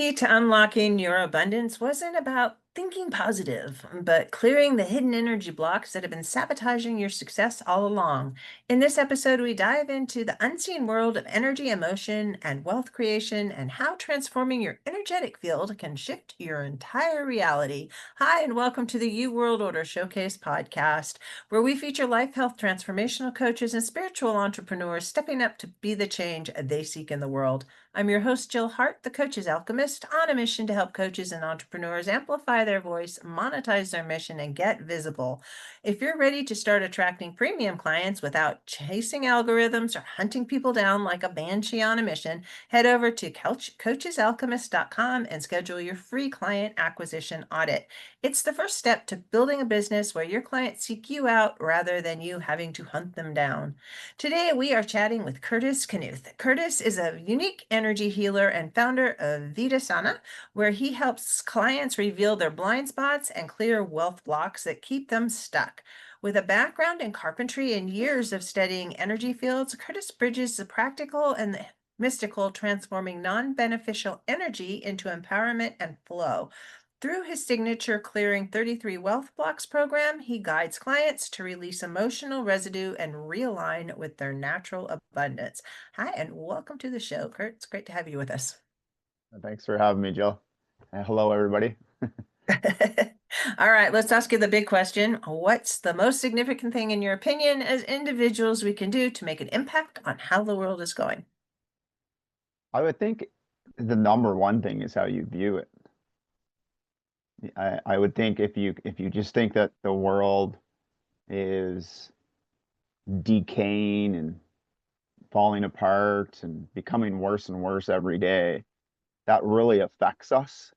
key to unlocking your abundance wasn't about thinking positive, but clearing the hidden energy blocks that have been sabotaging your success all along. In this episode, we dive into the unseen world of energy, emotion, and wealth creation, and how transforming your energetic field can shift your entire reality. Hi, and welcome to the You World Order Showcase podcast, where we feature life health transformational coaches and spiritual entrepreneurs stepping up to be the change they seek in the world. I'm your host, Jill Hart, the Coach's Alchemist, on a mission to help coaches and entrepreneurs amplify their voice, monetize their mission, and get visible. If you're ready to start attracting premium clients without chasing algorithms or hunting people down like a banshee on a mission, head over to coachesalchemist.com and schedule your free client acquisition audit. It's the first step to building a business where your clients seek you out rather than you having to hunt them down. Today, we are chatting with Curtis Knuth. Curtis is a unique energy healer and founder of Vita Sauna, where he helps clients reveal their blind spots and clear wealth blocks that keep them stuck. With a background in carpentry and years of studying energy fields, Curtis bridges the practical and the mystical, transforming non-beneficial energy into empowerment and flow. Through his signature Clearing 33 Wealth Blocks program, he guides clients to release emotional residue and realign with their natural abundance. Hi, and welcome to the show, Kurt. It's great to have you with us. Thanks for having me, Jill. Hello, everybody. All right, let's ask you the big question. What's the most significant thing, in your opinion, as individuals we can do to make an impact on how the world is going? I would think the number one thing is how you view it. I would think if you just think that the world is decaying and falling apart and becoming worse and worse every day, that really affects us,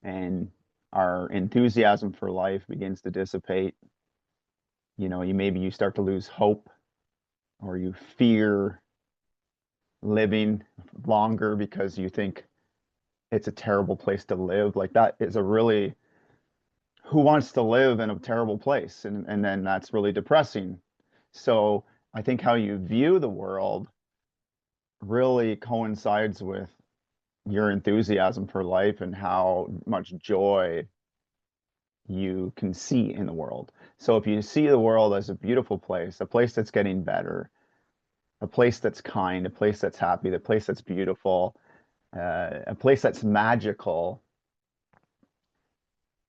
and our enthusiasm for life begins to dissipate. You start to lose hope, or you fear living longer because you think it's a terrible place to live. Like, that is a really, who wants to live in a terrible place? And then that's really depressing. So I think how you view the world really coincides with your enthusiasm for life and how much joy you can see in the world. So if you see the world as a beautiful place, a place that's getting better, a place that's kind, a place that's happy, a place that's beautiful, a place that's magical,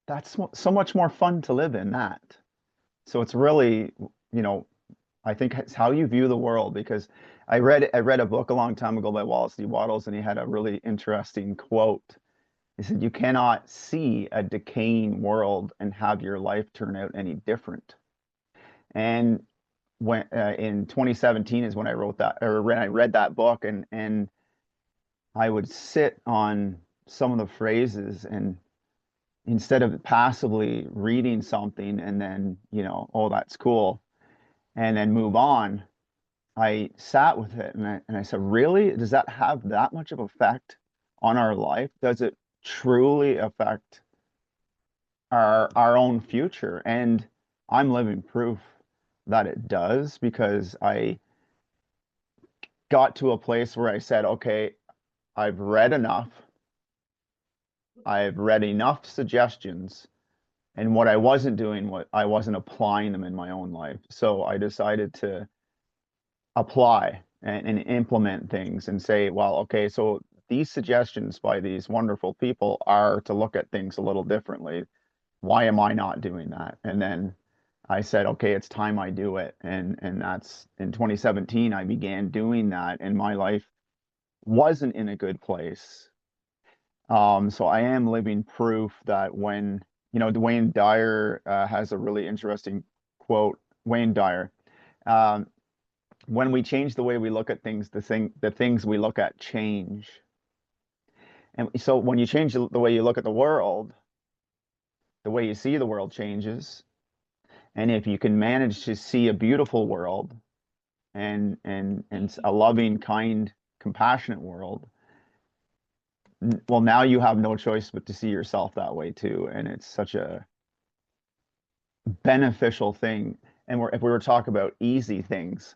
that's so much more fun to live in that. So it's really, I think it's how you view the world, because I read a book a long time ago by Wallace D. Wattles, and he had a really interesting quote. He said, "You cannot see a decaying world and have your life turn out any different." And when in 2017 is when I wrote that, or when I read that book, and I would sit on some of the phrases, and instead of passively reading something and then, oh, that's cool, and then move on, I sat with it, and I said, really? Does that have that much of effect on our life? Does it truly affect our own future? And I'm living proof that it does, because I got to a place where I said, okay, I've read enough. I've read enough suggestions, and what I wasn't doing, what I wasn't applying them in my own life. So I decided to apply and implement things and say, well, okay, so these suggestions by these wonderful people are to look at things a little differently. Why am I not doing that? And then I said, okay, it's time I do it. And that's in 2017, I began doing that, and my life wasn't in a good place. So I am living proof that when, Wayne Dyer has a really interesting quote. Wayne Dyer, um, when we change the way we look at things, the things we look at change. And so when you change the way you look at the world, the way you see the world changes. And if you can manage to see a beautiful world, and a loving, kind, compassionate world, well, now you have no choice but to see yourself that way too. And it's such a beneficial thing. And if we were to talk about easy things,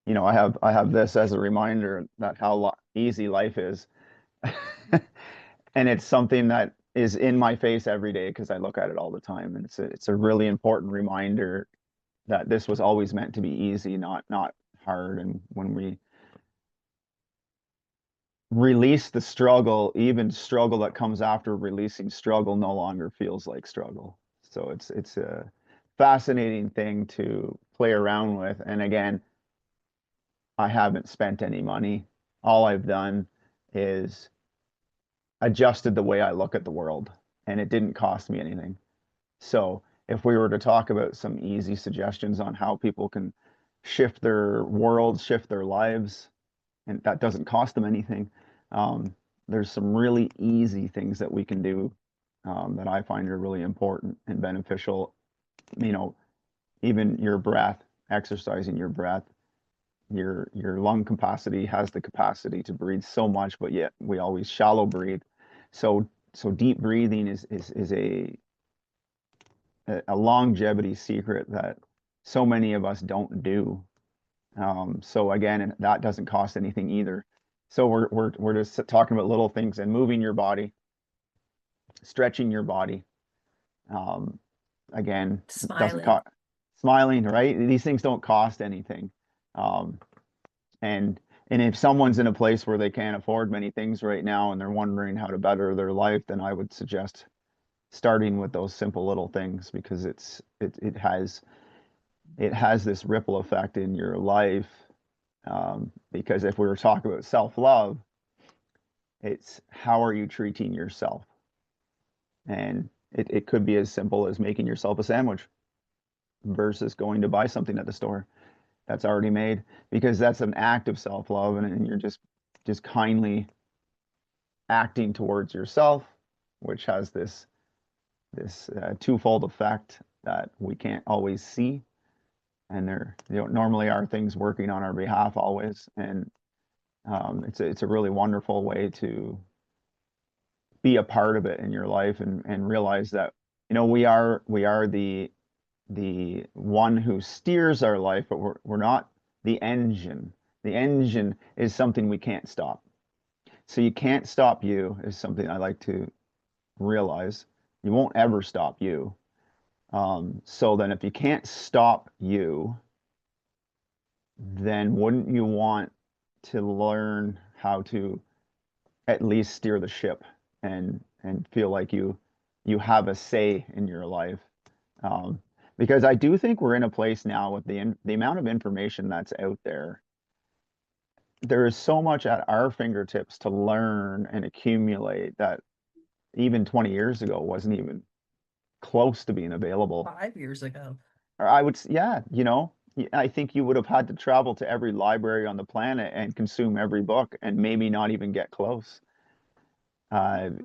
I have this as a reminder that how easy life is. And it's something that is in my face every day because I look at it all the time. And it's a really important reminder that this was always meant to be easy, not hard. And when we release the struggle, even struggle that comes after releasing struggle no longer feels like struggle. So it's a fascinating thing to play around with. And again, I haven't spent any money. All I've done is adjusted the way I look at the world, and it didn't cost me anything. So if we were to talk about some easy suggestions on how people can shift their world, shift their lives, and that doesn't cost them anything, um, there's some really easy things that we can do that I find are really important and beneficial. You know, even your breath, exercising your breath, your lung capacity has the capacity to breathe so much, but yet we always shallow breathe. So deep breathing is a longevity secret that so many of us don't do. So again, that doesn't cost anything either. So we're just talking about little things and moving your body, stretching your body. Um, again, doesn't Smiling. cost smiling, right? These things don't cost anything. Um, and and if someone's in a place where they can't afford many things right now and they're wondering how to better their life, then I would suggest starting with those simple little things because it has this ripple effect in your life. Because if we were talking about self-love, it's how are you treating yourself? And it could be as simple as making yourself a sandwich versus going to buy something at the store that's already made, because that's an act of self-love, and you're just kindly acting towards yourself, which has this twofold effect that we can't always see. And there, normally are things working on our behalf always, and it's a really wonderful way to be a part of it in your life and realize that we are the one who steers our life, but we're not the engine. The engine is something we can't stop. So you can't stop you is something I like to realize. You won't ever stop you. So then if you can't stop you, then wouldn't you want to learn how to at least steer the ship and feel like you have a say in your life? Um, because I do think we're in a place now with the amount of information that's out there. There is so much at our fingertips to learn and accumulate that even 20 years ago wasn't even close to being available. 5 years ago. Or yeah, I think you would have had to travel to every library on the planet and consume every book and maybe not even get close.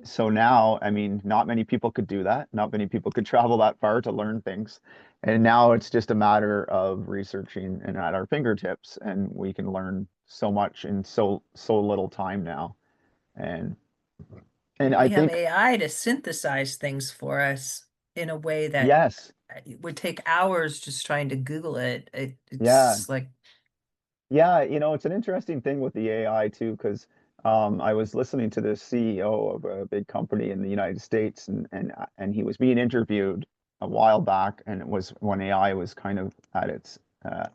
So now, I mean, not many people could do that. Not many people could travel that far to learn things. And now it's just a matter of researching and at our fingertips, and we can learn so much in so little time now. And and And I we have think, AI to synthesize things for us in a way that yes, would take hours just trying to Google it. yeah, It's like, yeah, it's an interesting thing with the AI too, because I was listening to the CEO of a big company in the United States, and he was being interviewed a while back, and it was when AI was kind of at its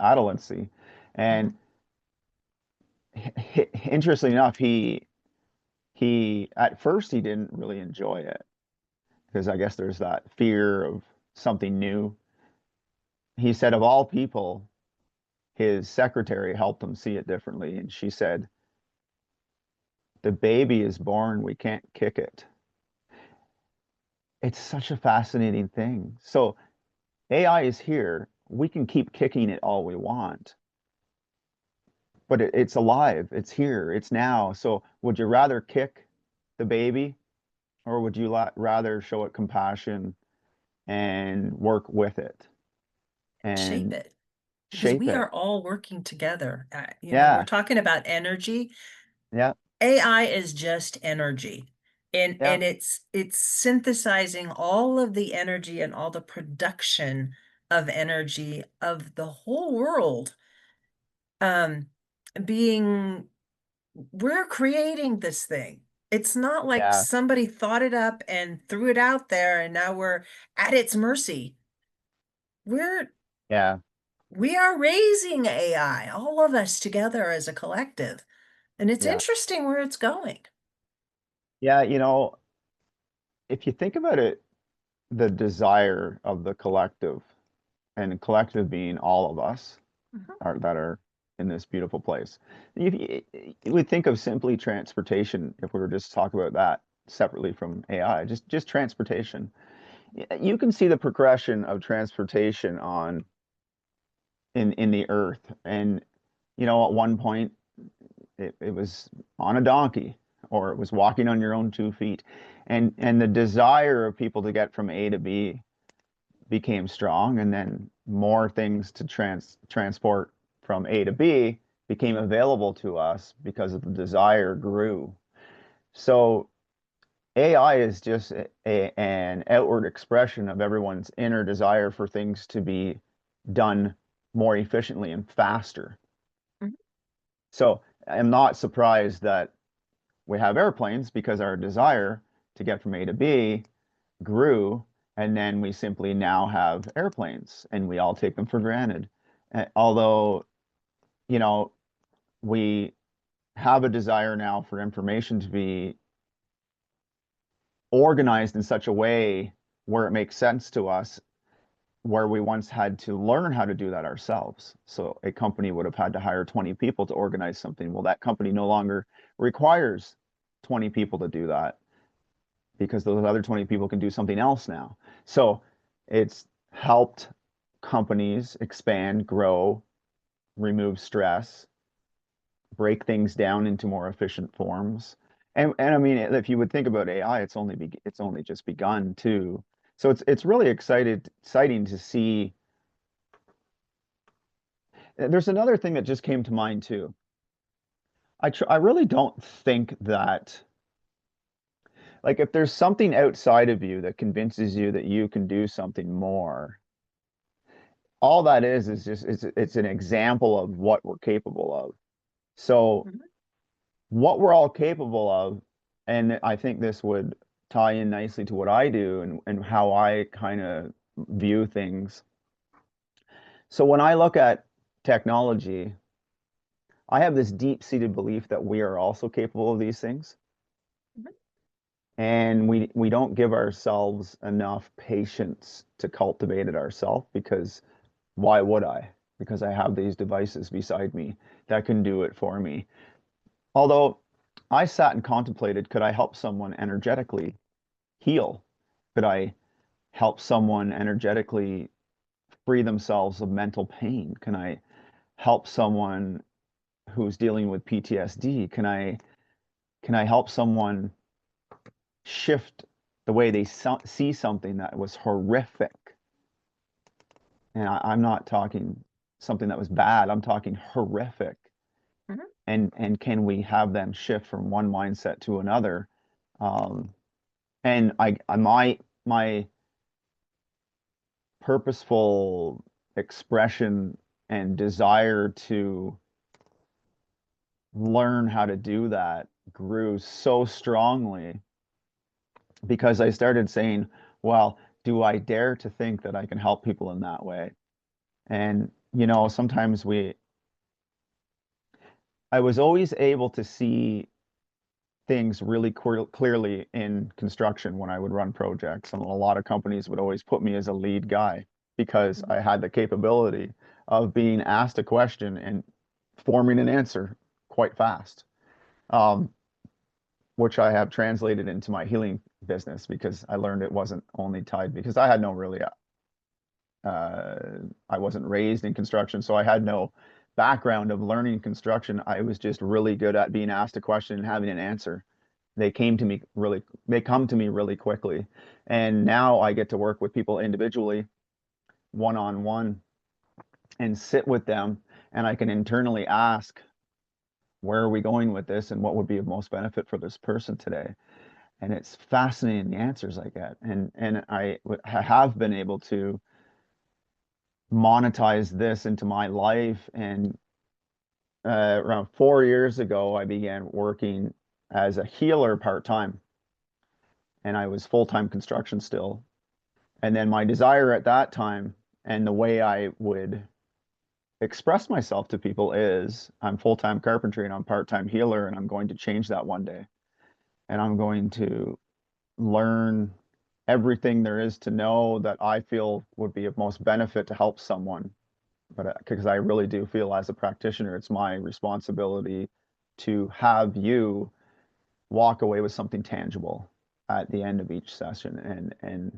adolescency. And mhm. interestingly enough, he at first he didn't really enjoy it because I guess there's that fear of something new. He said, of all people, his secretary helped him see it differently, and she said, the baby is born, we can't kick it. It's such a fascinating thing. So AI is here. We can keep kicking it all we want, but it's alive. It's here. It's now. So would you rather kick the baby, or would you rather show it compassion and work with it Shape and it because shape we it? are all working together. We're Yeah. talking about energy. Yeah. AI is just energy. And Yeah. it's synthesizing all of the energy and all the production of energy of the whole world. Um, being We're creating this thing. It's not like Yeah, somebody thought it up and threw it out there and now we're at its mercy. We're yeah, we are raising AI, all of us together as a collective. And it's yeah, interesting where it's going. yeah. If you think about it, the desire of the collective, and collective being all of us Mhm. are that are in this beautiful place. You would think of simply transportation if we were just talk about that separately from AI, just transportation. You can see the progression of transportation on in the earth. And at one point it was on a donkey, or it was walking on your own 2 feet. And the desire of people to get from A to B became strong, and then more things to transport from A to B became available to us because of the desire grew. So AI is just an outward expression of everyone's inner desire for things to be done more efficiently and faster. Mhm. So I'm not surprised that we have airplanes, because our desire to get from A to B grew, and then we simply now have airplanes and we all take them for granted. Although, you know, we have a desire now for information to be organized in such a way where it makes sense to us, where we once had to learn how to do that ourselves. So a company would have had to hire 20 people to organize something. Well, that company no longer requires 20 people to do that, because those other 20 people can do something else now. So it's helped companies expand, grow, remove stress, break things down into more efficient forms. And I mean, if you would think about AI, it's only just begun too. So it's really exciting to see. There's another thing that just came to mind too. I really don't think that, like, if there's something outside of you that convinces you that you can do something more, all that is just it's an example of what we're capable of. So Mhm. what we're all capable of, and I think this would tie in nicely to what I do and how I kind of view things. So when I look at technology, I have this deep-seated belief that we are also capable of these things. Mhm. And we don't give ourselves enough patience to cultivate it ourselves, because why would I? Because I have these devices beside me that can do it for me. Although I sat and contemplated, could I help someone energetically heal? Could I help someone energetically free themselves of mental pain? Can I help someone who's dealing with PTSD? Can I help someone shift the way they see something that was horrific? And I'm not talking something that was bad. I'm talking horrific. Mhm. And can we have them shift from one mindset to another? Um, and my purposeful expression and desire to learn how to do that grew so strongly, because I started saying, well, do I dare to think that I can help people in that way? And sometimes I was always able to see things really clearly in construction when I would run projects. And a lot of companies would always put me as a lead guy, because Mhm. I had the capability of being asked a question and forming an answer quite fast, um, which I have translated into my healing business, because I learned it wasn't only tied, because I had no really, uh, I wasn't raised in construction, so I had no background of learning construction. I was just really good at being asked a question and having an answer. They come to me really quickly. And now I get to work with people individually, one on one, and sit with them, and I can internally ask, where are we going with this, and what would be of most benefit for this person today? And it's fascinating, the answers I get. And have been able to monetize this into my life. And around 4 years ago, I began working. as a healer part-time, and I was full-time construction still. And then my desire at that time and the way I would express myself to people is I'm full-time carpentry and I'm part-time healer, and I'm going to change that one day. And I'm going to learn everything there is to know that I feel would be of most benefit to help someone. But because I really do feel as a practitioner, it's my responsibility to have you walk away with something tangible at the end of each session. And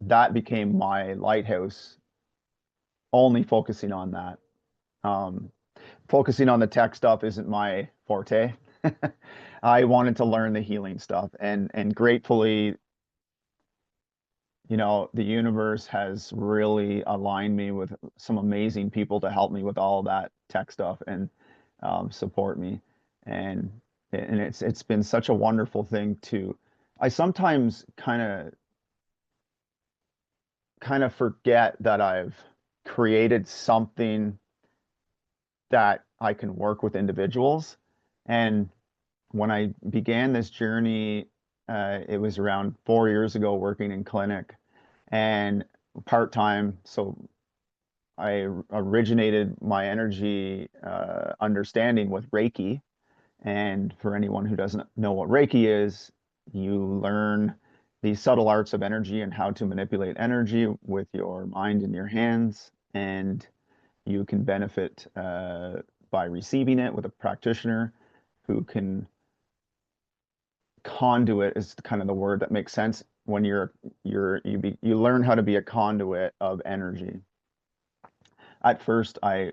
that became my lighthouse, only focusing on that. Um, Focusing on the tech stuff isn't my forte. I wanted to learn the healing stuff, and gratefully, the universe has really aligned me with some amazing people to help me with all that tech stuff and support me. And it's been such a wonderful thing to. I sometimes kind of forget that I've created something that I can work with individuals. And when I began this journey, it was around 4 years ago, working in clinic and part-time. So I originated my energy understanding with Reiki. And for anyone who doesn't know what Reiki is, you learn the subtle arts of energy and how to manipulate energy with your mind and your hands. And you can benefit by receiving it with a practitioner who can conduit is kind of the word that makes sense when you learn how to be a conduit of energy. At first, I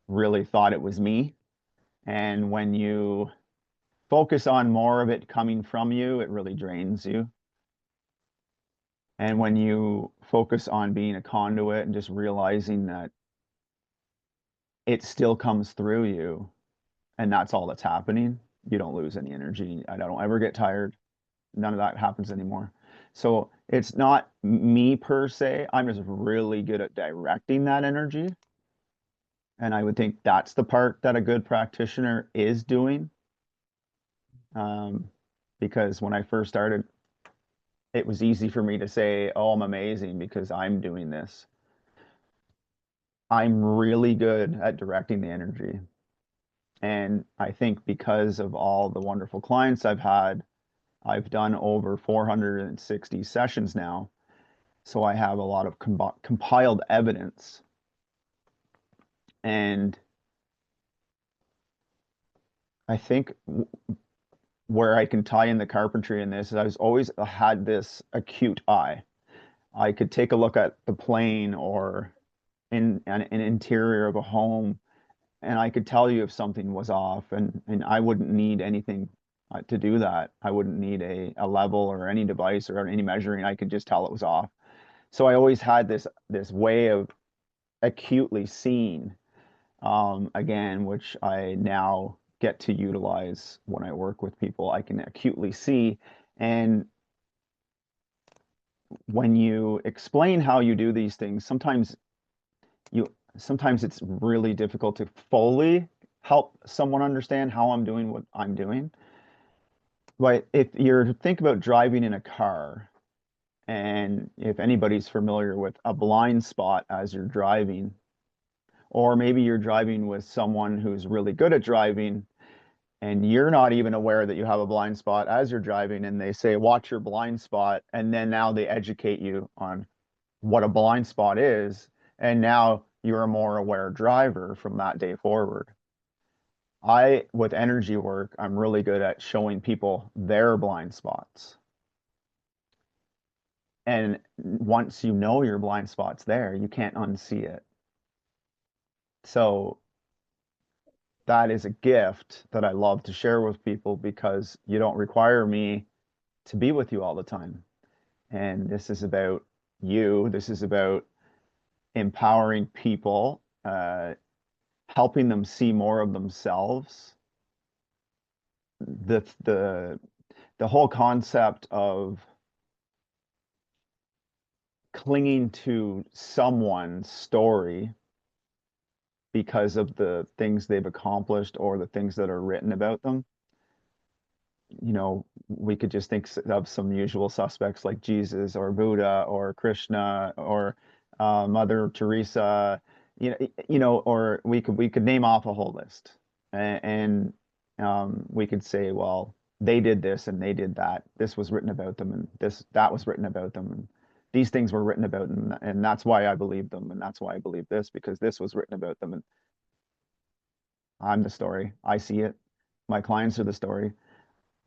really thought it was me, and when you focus on more of it coming from you, it really drains you. And when you focus on being a conduit and just realizing that it still comes through you, and that's all that's happening, you don't lose any energy. I don't ever get tired. None of that happens anymore. So it's not me per se. I'm just really good at directing that energy. And I would think that's the part that a good practitioner is doing. Um, because when I first started, it was easy for me to say, oh, I'm amazing because I'm doing this. I'm really good at directing the energy. And I think because of all the wonderful clients I've had, I've done over 460 sessions now. So I have a lot of compiled evidence. And I think where I can tie in the carpentry in this is I've always had this acute eye. I could take a look at the plane or in an interior of a home, and I could tell you if something was off, and I wouldn't need anything to do that. I wouldn't need a level or any device or any measuring. I could just tell it was off. So I always had this way of acutely seeing, again, which I now get to utilize when I work with people. I can acutely see. And when you explain how you do these things, sometimes it's really difficult to fully help someone understand how I'm doing what I'm doing. But if you're think about driving in a car, and if anybody's familiar with a blind spot as you're driving, or maybe you're driving with someone who's really good at driving and you're not even aware that you have a blind spot as you're driving, and they say watch your blind spot, and then now they educate you on what a blind spot is, and now you're a more aware driver from that day forward. With energy work, I'm really good at showing people their blind spots. And once you know your blind spot's there, you can't unsee it. So that is a gift that I love to share with people because you don't require me to be with you all the time. And this is about you. This is about empowering people, helping them see more of themselves. The whole concept of clinging to someone's story because of the things they've accomplished or the things that are written about them. We could just think of some usual suspects like Jesus or Buddha or Krishna or Mother Teresa, or we could name off a whole list, and we could say, well, they did this and they did that. This was written about them, and that was written about them, and these things were written about, and that's why I believe them, and that's why I believe this because this was written about them, and I'm the story. I see it. My clients are the story.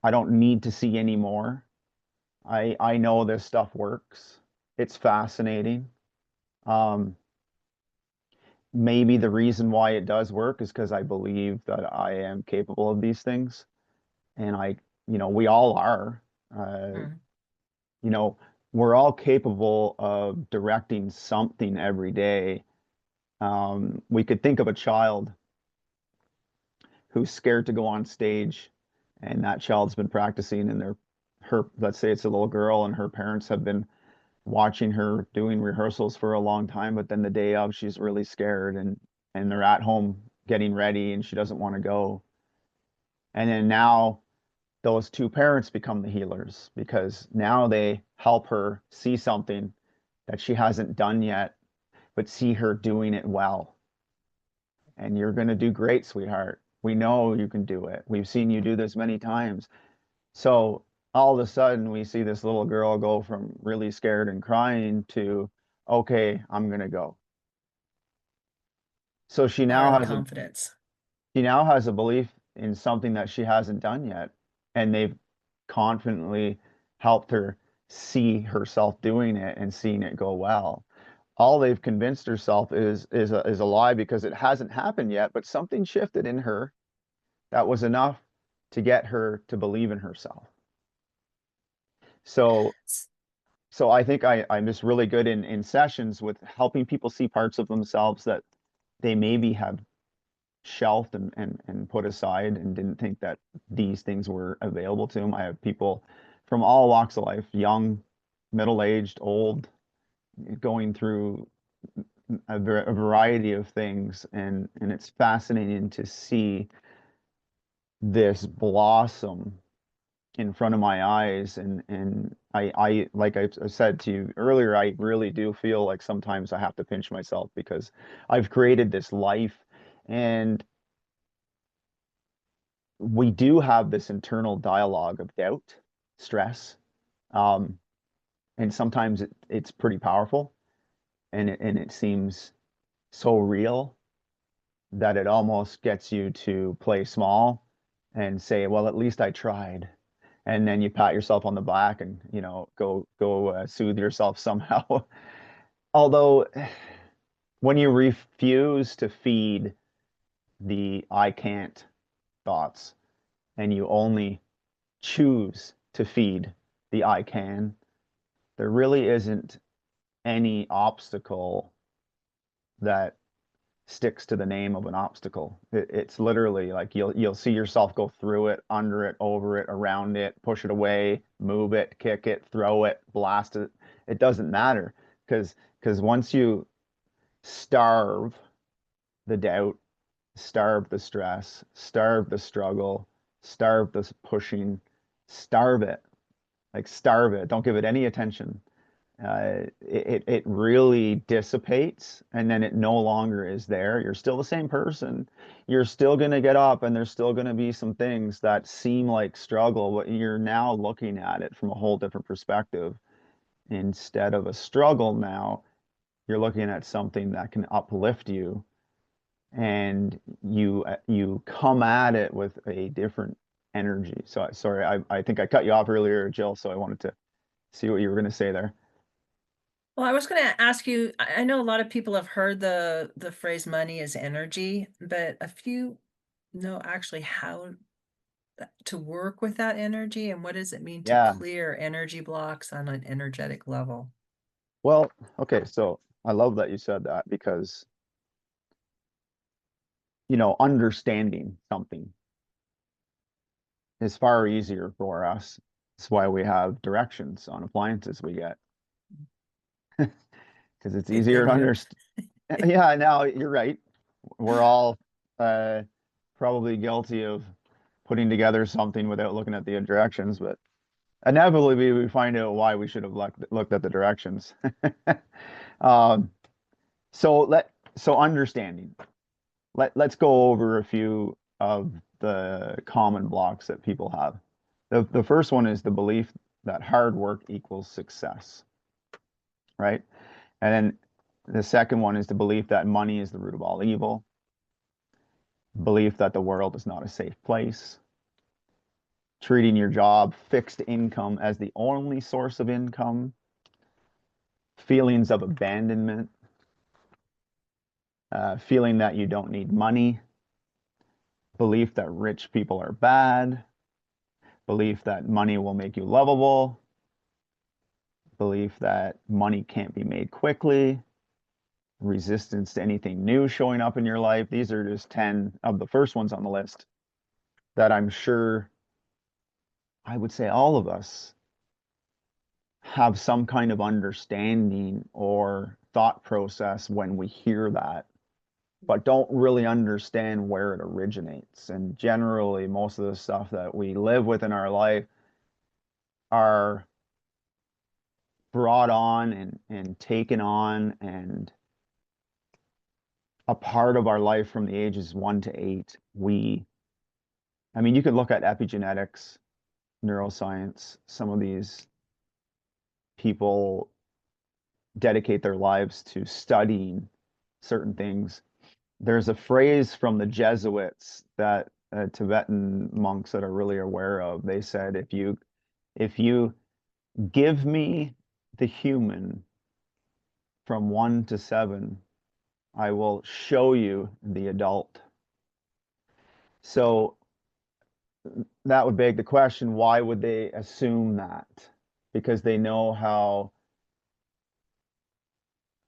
I don't need to see any more. I know this stuff works. It's fascinating. Um, Maybe the reason why it does work is because I believe that I am capable of these things, and we all are. Uh, Mm. you know, we're all capable of directing something every day. We could think of a child who's scared to go on stage, and that child's been practicing, and let's say it's a little girl, and her parents have been watching her doing rehearsals for a long time, but then the day of, she's really scared, and they're at home getting ready, and she doesn't want to go. And then now those two parents become the healers because now they help her see something that she hasn't done yet, but see her doing it well. And you're going to do great, sweetheart. We know you can do it. We've seen you do this many times. So all of a sudden, we see this little girl go from really scared and crying to, okay, I'm going to go. So Power of confidence. she now has a belief in something that she hasn't done yet, and they've confidently helped her see herself doing it and seeing it go well. All they've convinced herself is a lie because it hasn't happened yet, but something shifted in her that was enough to get her to believe in herself. So so I think I'm just really good in sessions with helping people see parts of themselves that they maybe have shelved and put aside and didn't think that these things were available to them. I have people from all walks of life, young, middle-aged, old, going through a variety of things, and it's fascinating to see this blossom in front of my eyes, and I like I said to you earlier, I really do feel like sometimes I have to pinch myself because I've created this life, and we do have this internal dialogue of doubt, stress, um, and sometimes it's pretty powerful, and it seems so real that it almost gets you to play small and say, well, at least I tried. And then you pat yourself on the back and, go soothe yourself somehow. Although when you refuse to feed the I can't thoughts and you only choose to feed the I can, there really isn't any obstacle that sticks to the name of an obstacle. It's literally like you'll see yourself go through it, under it, over it, around it, push it away, move it, kick it, throw it, blast it. It doesn't matter because once you starve the doubt, starve the stress, starve the struggle, starve the pushing, starve it, like starve it. Don't give it any attention. It really dissipates and then it no longer is there. You're still the same person. You're still going to get up and there's still going to be some things that seem like struggle, but you're now looking at it from a whole different perspective. Instead of a struggle now, you're looking at something that can uplift you and you come at it with a different energy. So sorry, I think I cut you off earlier, Jill, so I wanted to see what you were going to say there. Well, I was going to ask you, I know a lot of people have heard the phrase money is energy, but a few know actually how to work with that energy and what does it mean to Yeah. clear energy blocks on an energetic level? Well, okay, so I love that you said that because, understanding something is far easier for us. That's why we have directions on appliances we get because it's easier Than to you. understand. Yeah, now you're right. we're all uh, probably guilty of putting together something without looking at the directions, but inevitably we find out why we should have looked at the directions. Um, so understanding. Let's go over a few of the common blocks that people have. The first one is the belief that hard work equals success, right? And then the second one is the belief that money is the root of all evil, belief that the world is not a safe place, treating your job, fixed income as the only source of income, feelings of abandonment, feeling that you don't need money, belief that rich people are bad, belief that money will make you lovable, belief that money can't be made quickly, resistance to anything new showing up in your life. These are just 10 of the first ones on the list that I'm sure I would say all of us have some kind of understanding or thought process when we hear that, but don't really understand where it originates. And generally, most of the stuff that we live with in our life are brought on and taken on and a part of our life from the ages 1 to 8. I mean, you could look at epigenetics, neuroscience. Some of these people dedicate their lives to studying certain things. There's a phrase from the Jesuits that Tibetan monks that are really aware of. They said, if you give me the human from 1 to 7, I will show you the adult. So that would beg the question, why would they assume that? Because they know how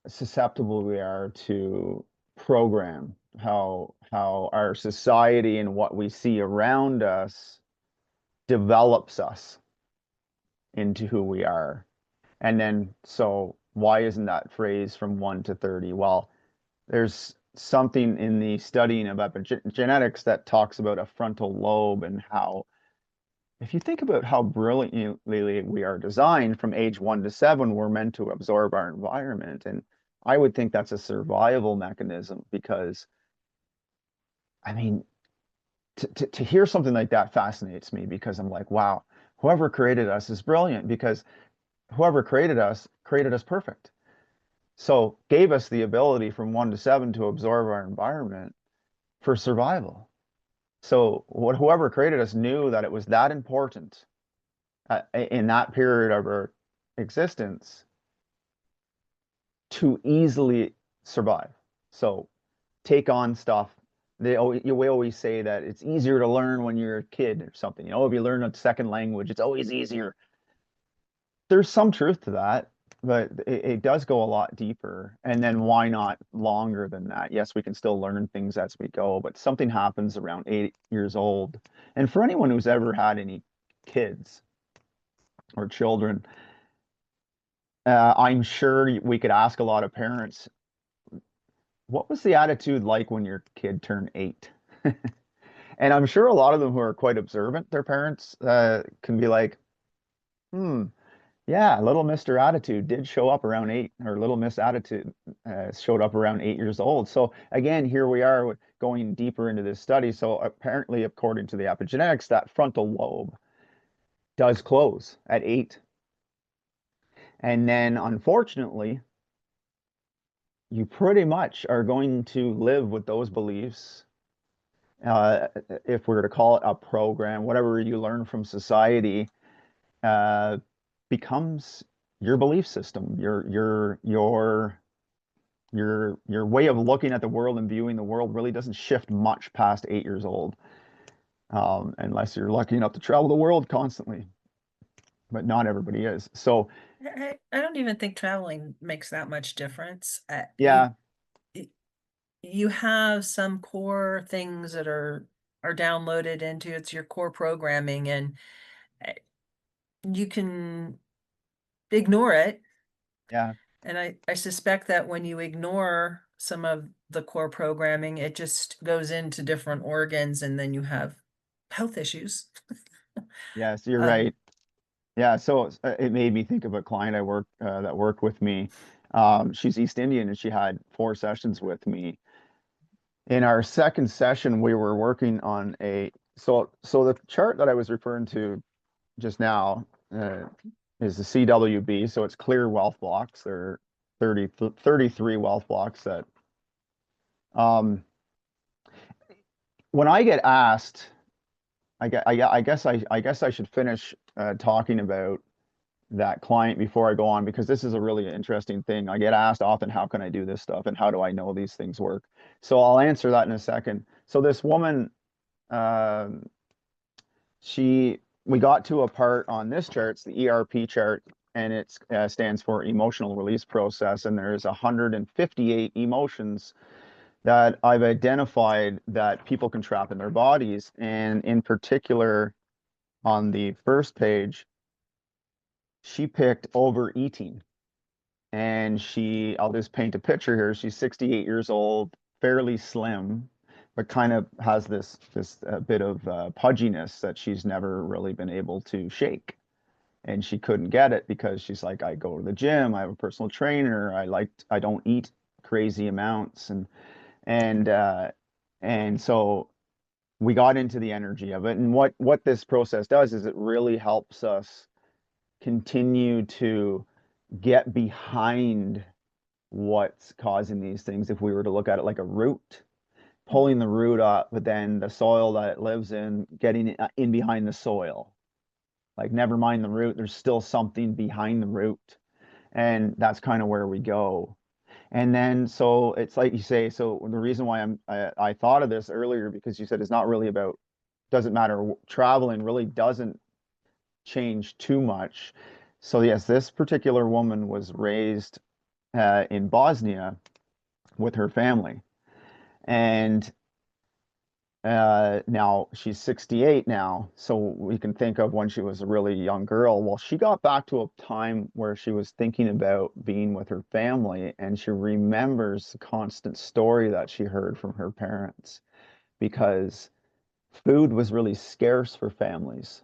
susceptible we are to program, how our society and what we see around us develops us into who we are. And then, so why isn't that phrase from 1 to 30? Well, there's something in the studying of epigenetics that talks about a frontal lobe and how, if you think about how brilliantly we are designed from age 1 to 7, we're meant to absorb our environment. And I would think that's a survival mechanism because, I mean, to hear something like that fascinates me because I'm like, wow, whoever created us is brilliant because whoever created us perfect. So gave us the ability from 1 to 7 to absorb our environment for survival. So whoever created us knew that it was that important in that period of our existence to easily survive. So take on stuff. We always say that it's easier to learn when you're a kid or something. If you learn a second language, it's always easier. There's some truth to that, but it does go a lot deeper. And then why not longer than that? Yes, we can still learn things as we go, but something happens around 8 years old. And for anyone who's ever had any kids or children, I'm sure we could ask a lot of parents, what was the attitude like when your kid turned 8? And I'm sure a lot of them who are quite observant, their parents can be like, hmm, yeah, little Mr. Attitude did show up around 8, or little Miss Attitude showed up around 8 years old. So again, here we are going deeper into this study. So apparently, according to the epigenetics, that frontal lobe does close at 8. And then unfortunately, you pretty much are going to live with those beliefs. If we were to call it a program, whatever you learn from society, uh, becomes your belief system, your way of looking at the world and viewing the world really doesn't shift much past 8 years old, unless you're lucky enough to travel the world constantly. But not everybody is. So I don't even think traveling makes that much difference. yeah, You have some core things that are downloaded into it's your core programming, and uh, you can ignore it. yeah, And I suspect that when you ignore some of the core programming. It just goes into different organs and then you have health issues. Yes, you're Um, right. Yeah, so it made me think of a client I worked that worked with me. She's East Indian and she had 4 sessions with me. In our second session, we were working on so the chart that I was referring to just now is the CWB. So it's clear wealth blocks. There are 33 wealth blocks that um, when I get asked, I guess I should finish talking about that client before I go on because this is a really interesting thing. I get asked often, how can I do this stuff and how do I know these things work? So I'll answer that in a second. So this woman, um, we got to a part on this chart, it's the ERP chart, and it stands for emotional release process. And there's 158 emotions that I've identified that people can trap in their bodies. And in particular, on the first page, she picked overeating. And I'll just paint a picture here. She's 68 years old, fairly slim, but kind of has this bit of pudginess that she's never really been able to shake. And she couldn't get it because she's like, I go to the gym, I have a personal trainer, I don't eat crazy amounts, and uh, and so we got into the energy of it. And what this process does is it really helps us continue to get behind what's causing these things if we were to look at it like a root, pulling the root up, but then the soil that it lives in, getting in behind the soil. Like, never mind the root, there's still something behind the root. And that's kind of where we go. And then, so it's like you say, so the reason why I thought of this earlier, because you said it's not really about, doesn't matter, traveling really doesn't change too much. So yes, this particular woman was raised in Bosnia with her family. And now she's 68 now, so we can think of when she was a really young girl. Well, she got back to a time where she was thinking about being with her family, and she remembers the constant story that she heard from her parents because food was really scarce for families.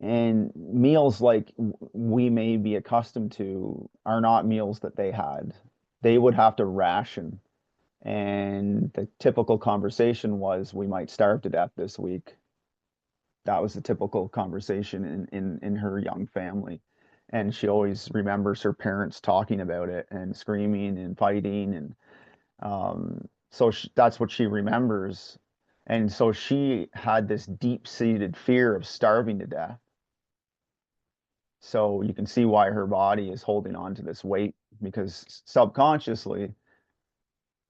And meals like we may be accustomed to are not meals that they had. They would have to ration. And the typical conversation was, we might starve to death this week. That was the typical conversation in her young family. And she always remembers her parents talking about it and screaming and fighting. And so that's what she remembers. And so she had this deep-seated fear of starving to death. So you can see why her body is holding on to this weight, because subconsciously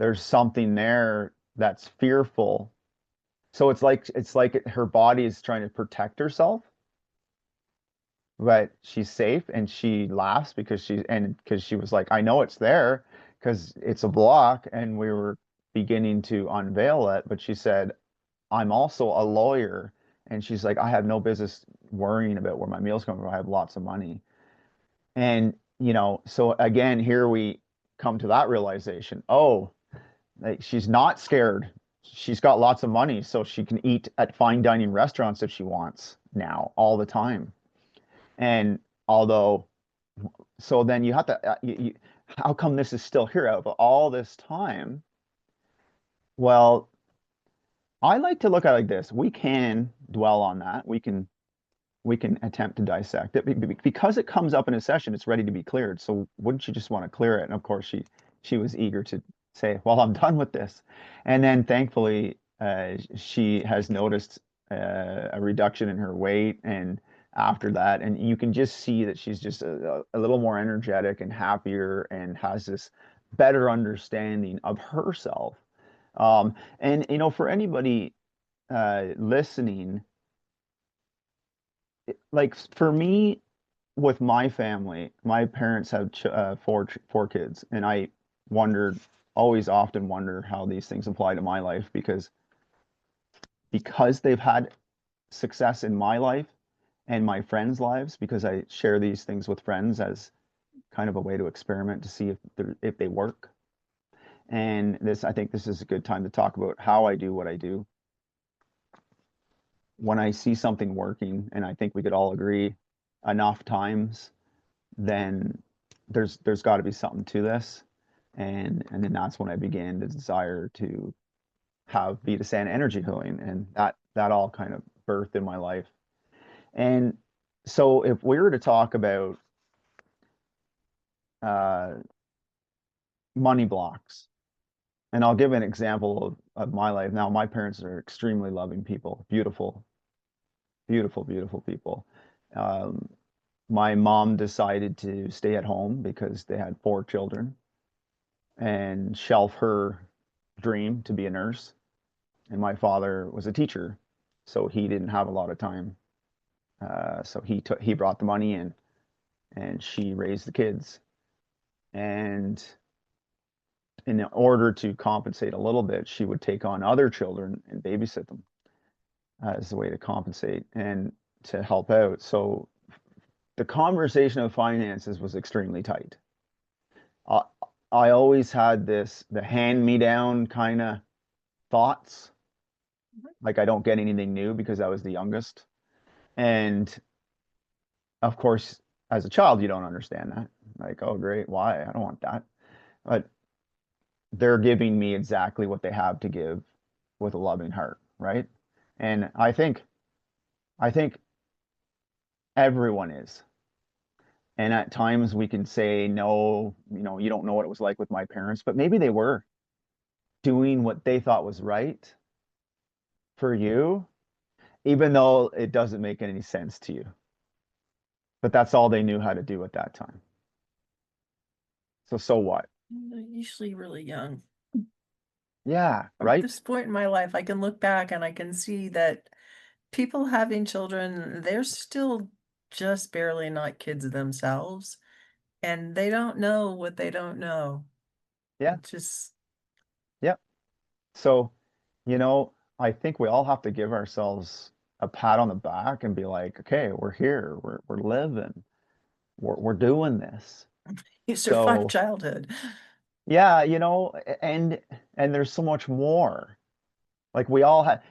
there's something there that's fearful. So it's like her body is trying to protect herself, but she's safe, and she laughs because she was like, I know it's there because it's a block, and we were beginning to unveil it. But she said, I'm also a lawyer, and she's like, I have no business worrying about where my meals come from. I have lots of money. And so again, here we come to that realization. Oh, like, she's not scared. She's got lots of money, so she can eat at fine dining restaurants if she wants now, all the time. And although, so then you have to, how come this is still here out of all this time? Well, I like to look at it like this. We can dwell on that. We can attempt to dissect it because it comes up in a session. It's ready to be cleared. So wouldn't you just want to clear it? And of course, she was eager to say, "Well, I'm done with this," and then thankfully, she has noticed a reduction in her weight, and after that, and you can just see that she's just a little more energetic and happier, and has this better understanding of herself. And for anybody listening, like for me, with my family, my parents have four kids, and I wondered, always often wonder how these things apply to my life, because they've had success in my life and my friends' lives, because I share these things with friends as kind of a way to experiment to see if they work. And I think this is a good time to talk about how I do what I do. When I see something working, and I think we could all agree enough times, then there's got to be something to this. And then that's when I began to desire to have Vita Sauna energy healing, and that all kind of birthed in my life. And so if we were to talk about uh, money blocks, and I'll give an example of my life. Now, my parents are extremely loving people, beautiful, beautiful, beautiful people. Um, my mom decided to stay at home because they had 4 children and shelf her dream to be a nurse. And my father was a teacher, so he didn't have a lot of time. So he brought the money in, and she raised the kids. And in order to compensate a little bit, she would take on other children and babysit them as a way to compensate and to help out. So the conversation of finances was extremely tight. I, I always had the hand me down kind of thoughts, like I don't get anything new because I was the youngest. And of course, as a child, you don't understand that. Like, oh, great, why? I don't want that. But they're giving me exactly what they have to give with a loving heart, right? And I think everyone is. And at times we can say, no, you don't know what it was like with my parents, but maybe they were doing what they thought was right for you, even though it doesn't make any sense to you. But that's all they knew how to do at that time. So what? Usually really young. Yeah, At right? this point in my life, I can look back and I can see that people having children, they're still just barely not kids themselves, and they don't know what they don't know. Yeah, It's just, yeah. So, you know, I think we all have to give ourselves a pat on the back and be like, okay, we're here, we're living, we're doing this. you survived So, childhood. yeah, and there's so much more. Like we all have,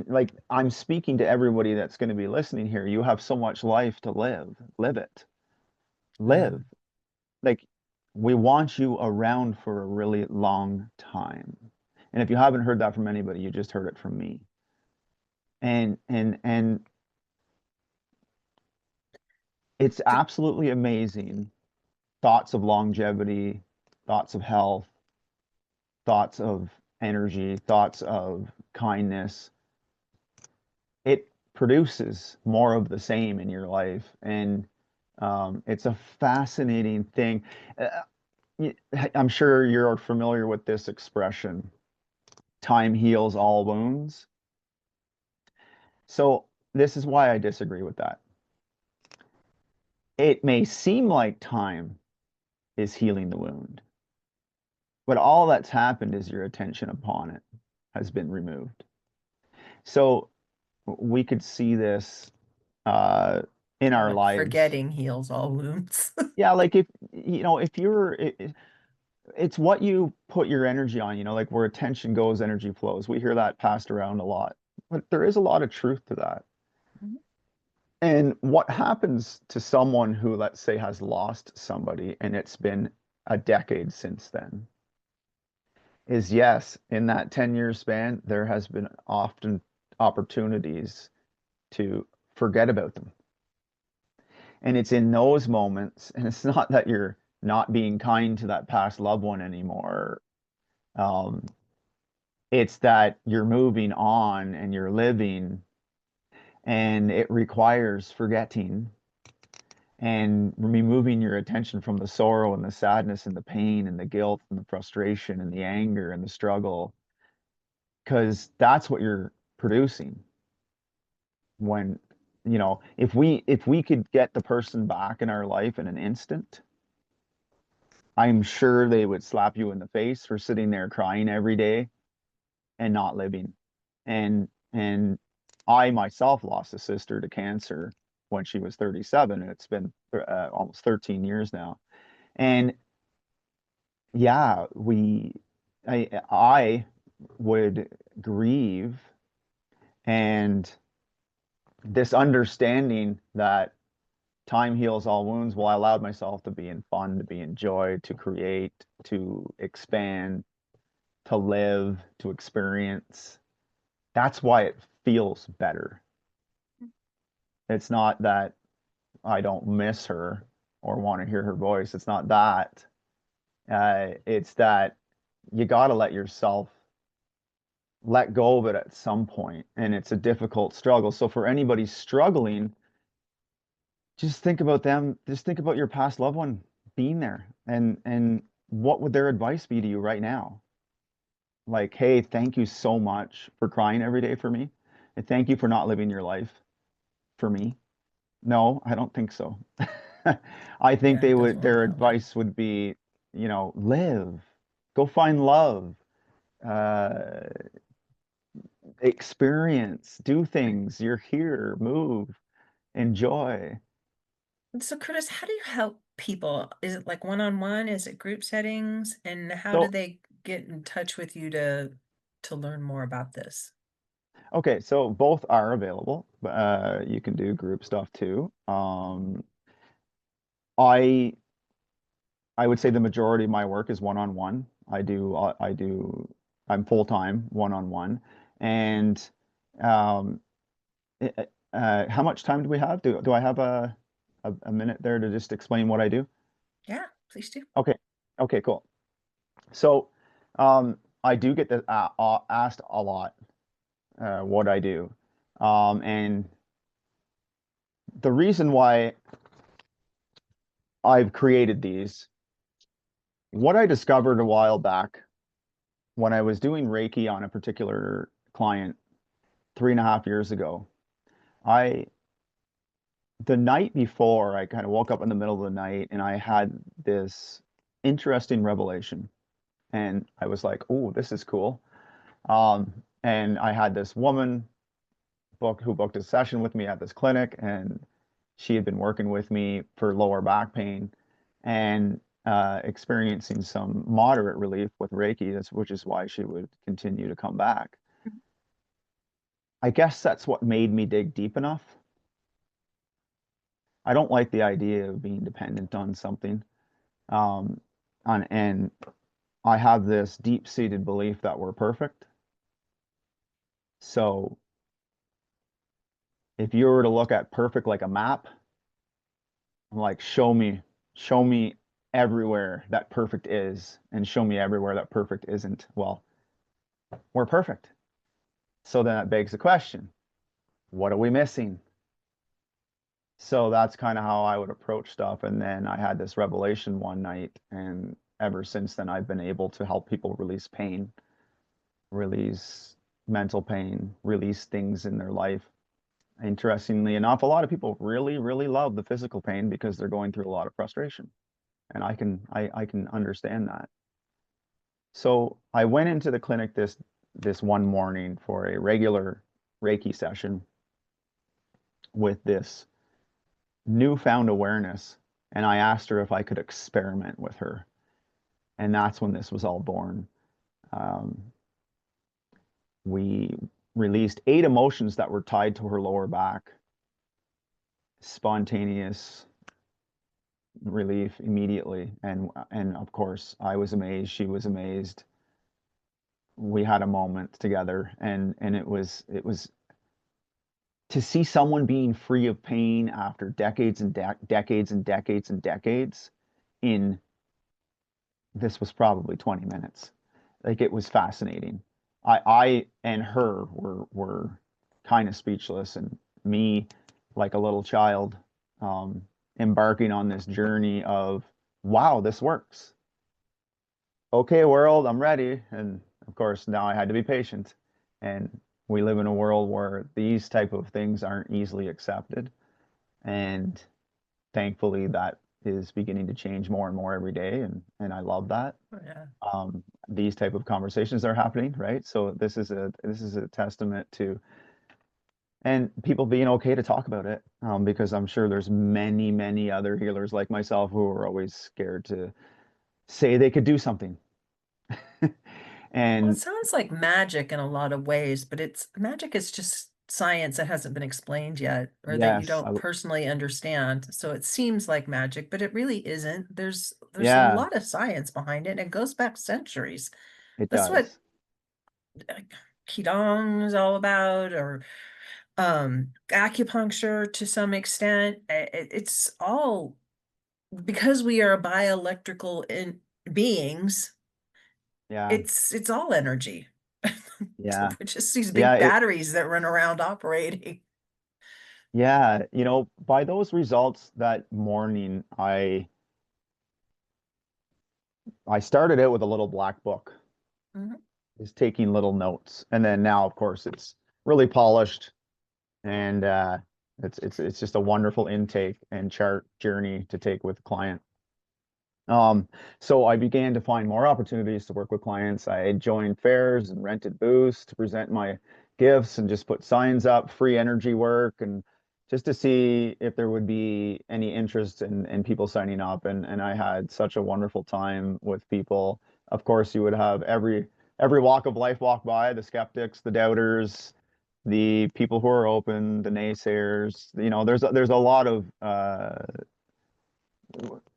like I'm speaking to everybody that's going to be listening here. You have so much life to live. Live it. Live. Um, Like we want you around for a really long time. And if you haven't heard that from anybody, you just heard it from me. And it's d- absolutely amazing. Thoughts of longevity, thoughts of health, thoughts of energy, thoughts of kindness. It produces more of the same in your life. And it's a fascinating thing. Uh, I'm sure you're familiar with this expression, time heals all wounds. So, this is why I disagree with that. It may seem like time is healing the wound, but all that's happened is your attention upon it has been removed. So, we could see this uh, in our like lives. forgetting heals all wounds. Yeah, like if it's what you put your energy on, like where attention goes, energy flows. We hear that passed around a lot, but there is a lot of truth to that. And what happens to someone who, let's say, has lost somebody and it's been a decade since then is yes, in that 10-year span, there has been often opportunities to forget about them. And it's in those moments, and it's not that you're not being kind to that past loved one anymore. Um, it's that you're moving on and you're living, and it requires forgetting and removing your attention from the sorrow and the sadness and the pain and the guilt and the frustration and the anger and the struggle, because that's what you're producing when, if we could get the person back in our life in an instant, I'm sure they would slap you in the face for sitting there crying every day and not living. And I myself lost a sister to cancer when she was 37, and it's been almost 13 years now. And yeah, I would grieve, and this understanding that time heals all wounds. Well, I allowed myself to be in fun, to be in joy, to create, to expand, to live, to experience. That's why it feels better. It's not that I don't miss her or want to hear her voice. It's not that. It's that you got to let yourself let go of it at some point, and it's a difficult struggle. So for anybody struggling, just think about them. Just think about your past loved one being there, and what would their advice be to you right now? Like, hey, thank you so much for crying every day for me, and thank you for not living your life for me. No, I don't think so. I think Yeah, they it would, doesn't work their that way. advice would be, live, go find love, uh, experience, do things. You're here, move, enjoy. So, Curtis, how do you help people? Is it like one-on-one? Is it group settings? And how do So, they get in touch with you to learn more about this? okay, so both are available. You can do group stuff too. I I would say the majority of my work is one-on-one. I'm full-time one-on-one. And um, how much time do we have? Do I have a minute there to just explain what I do? Yeah, please do. Okay. Okay, cool. So I do get asked a lot what I do. And the reason why I've created these, what I discovered a while back when I was doing Reiki on a particular client 3.5 years ago, I the night before I kind of woke up in the middle of the night and I had this interesting revelation. And I was like, oh, this is cool. And I had this woman who booked a session with me at this clinic, and she had been working with me for lower back pain and experiencing some moderate relief with Reiki, which is why she would continue to come back. I guess that's what made me dig deep enough. I don't like the idea of being dependent on something. Um, and I have this deep-seated belief that we're perfect. So if you were to look at perfect like a map, I'm like, show me everywhere that perfect is, and show me everywhere that perfect isn't. Well, we're perfect. So then that begs the question, what are we missing? So that's kind of how I would approach stuff. And then I had this revelation one night, and ever since then, I've been able to help people release pain, release mental pain, release things in their life. Interestingly enough, a lot of people really, really love the physical pain because they're going through a lot of frustration. And I can understand that. So I went into the clinic this one morning for a regular Reiki session with this newfound awareness, and I asked her if I could experiment with her. And that's when this was all born. Um, we released 8 emotions that were tied to her lower back, spontaneous relief immediately. And of course, I was amazed, she was amazed. We had a moment together, and it was to see someone being free of pain after decades and decades and decades and decades in this was probably 20 minutes. Like it was fascinating. I and her were kind of speechless, and me like a little child um, embarking on this journey of wow, this works. Okay, world, I'm ready. And of course, now I had to be patient. And we live in a world where these type of things aren't easily accepted. And thankfully, that is beginning to change more and more every day. And I love that. Oh, yeah. These type of conversations are happening, right? So this is a testament to and people being okay to talk about it because I'm sure there's many, many other healers like myself who are always scared to say they could do something. Well, it And sounds like magic in a lot of ways, but it's magic is just science that hasn't been explained yet, or that you yes, don't personally understand. So it seems like magic, but it really isn't. There's a yeah, lot of science behind it, and it goes back centuries. it That's what does. uh, Qigong is all about, or acupuncture to some extent. It's all because we are bioelectrical in beings. Yeah, It's all energy. yeah, We're just these yeah. big batteries that run around operating. Yeah, by those results that morning, I started out with a little black book, Mhm. just taking little notes, and then now, of course, it's really polished, and it's just a wonderful intake and chart journey to take with the client. Um, so I began to find more opportunities to work with clients. I joined fairs and rented booths to present my gifts and just put signs up, free energy work, and just to see if there would be any interest in people signing up. And I had such a wonderful time with people. Of course, you would have every walk of life walk by, the skeptics, the doubters, the people who are open, the naysayers. There's a lot of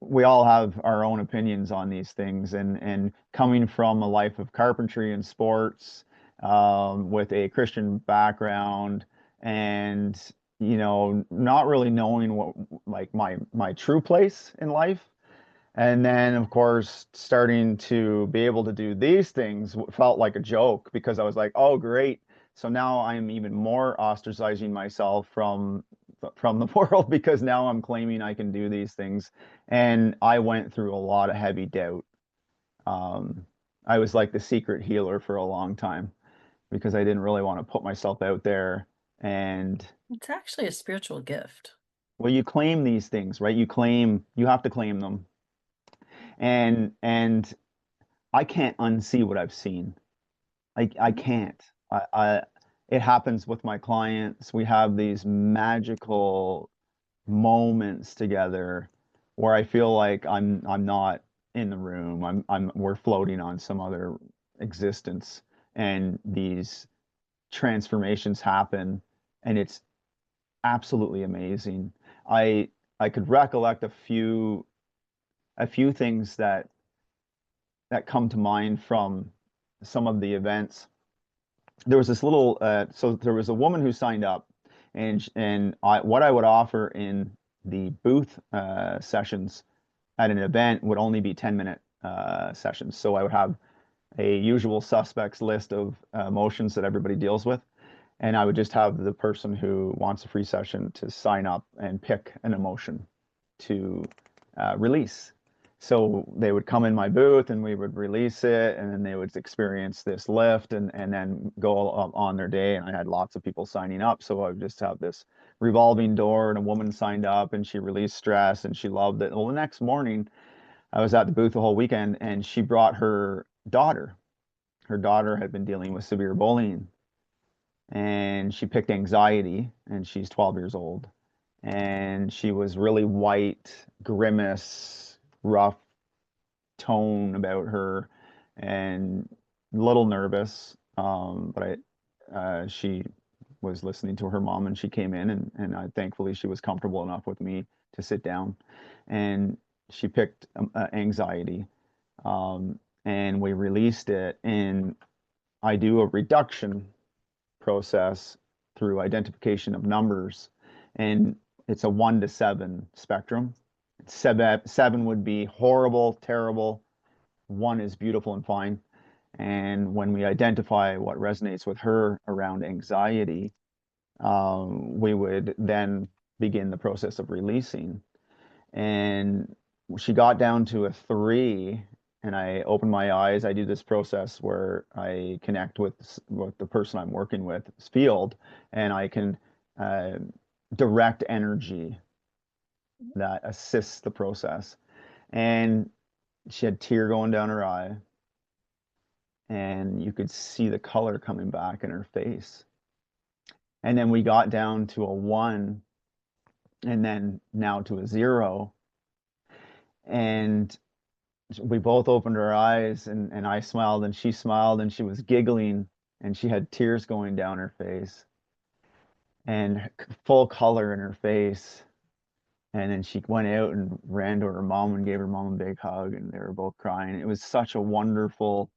we all have our own opinions on these things, and coming from a life of carpentry and sports, with a Christian background, and not really knowing what, like, my true place in life, and then, of course, starting to be able to do these things felt like a joke, because I was like, oh, great. So now I'm even more ostracizing myself from the world, because now I'm claiming I can do these things. And I went through a lot of heavy doubt. Um, I was like the secret healer for a long time, because I didn't really want to put myself out there. And It's actually a spiritual gift. well, you claim these things, right? You have to claim them. And I can't unsee what I've seen. I can't. It happens with my clients. We have these magical moments together where I feel like I'm not in the room. We're floating on some other existence, and these transformations happen, and it's absolutely amazing. I I could recollect a few things that come to mind from some of the events. There was this little so there was a woman who signed up, what I would offer in the booth sessions at an event would only be 10-minute sessions. So I would have a usual suspects list of emotions that everybody deals with, and I would just have the person who wants a free session to sign up and pick an emotion to release. So they would come in my booth and we would release it, and then they would experience this lift, and then go on their day. And I had lots of people signing up. So I would just have this revolving door, and a woman signed up and she released stress and she loved it. Well, the next morning, I was at the booth the whole weekend, and she brought her daughter. Her daughter had been dealing with severe bullying, and she picked anxiety, and she's 12 years old. And she was really white, grimace, rough tone about her, and a little nervous. But she was listening to her mom, and she came in, and thankfully she was comfortable enough with me to sit down. And she picked anxiety, and we released it. And I do a reduction process through identification of numbers, and it's a 1 to 7 spectrum. Seven would be horrible, terrible. One is beautiful and fine. And when we identify what resonates with her around anxiety, we would then begin the process of releasing. And she got down to a 3, and I opened my eyes. I do this process where I connect with the person I'm working with's field, and I can uh, direct energy that assists the process. And she had a tear going down her eye, and you could see the color coming back in her face. And then we got down to a 1, and then now to a 0. And we both opened our eyes, and I smiled and she smiled, and she was giggling and she had tears going down her face and full color in her face. And then she went out and ran to her mom and gave her mom a big hug, and they were both crying. It was such a wonderful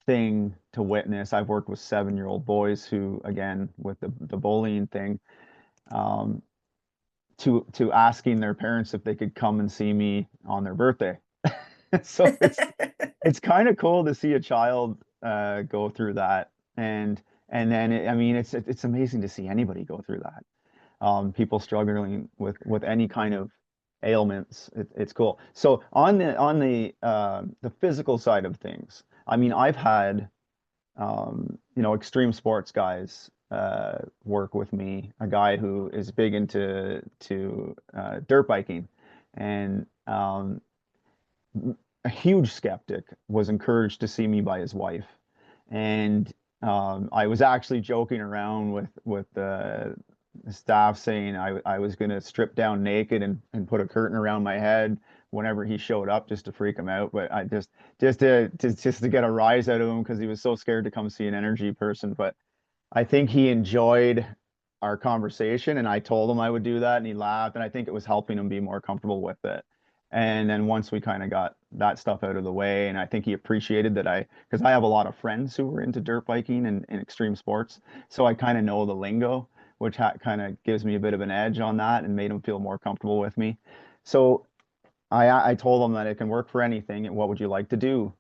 thing to witness. I've worked with 7-year-old boys who, again, with the bullying thing, um, to asking their parents if they could come and see me on their birthday. So it's kind of cool to see a child go through that, and then I mean it's amazing to see anybody go through that. People struggling with any kind of ailments. It's cool. So on the physical side of things, I mean, I've had extreme sports guys work with me. A guy who is big into to dirt biking, and a huge skeptic was encouraged to see me by his wife, and I was actually joking around with the staff saying I was going to strip down naked and put a curtain around my head whenever he showed up just to freak him out. But I just to get a rise out of him because he was so scared to come see an energy person. But I think he enjoyed our conversation, and I told him I would do that, and he laughed, and I think it was helping him be more comfortable with it. And then once we kind of got that stuff out of the way, and I think he appreciated that because I have a lot of friends who were into dirt biking and extreme sports, so I kind of know the lingo, which kind of gives me a bit of an edge on that and made him feel more comfortable with me. So I told him that it can work for anything, and what would you like to do?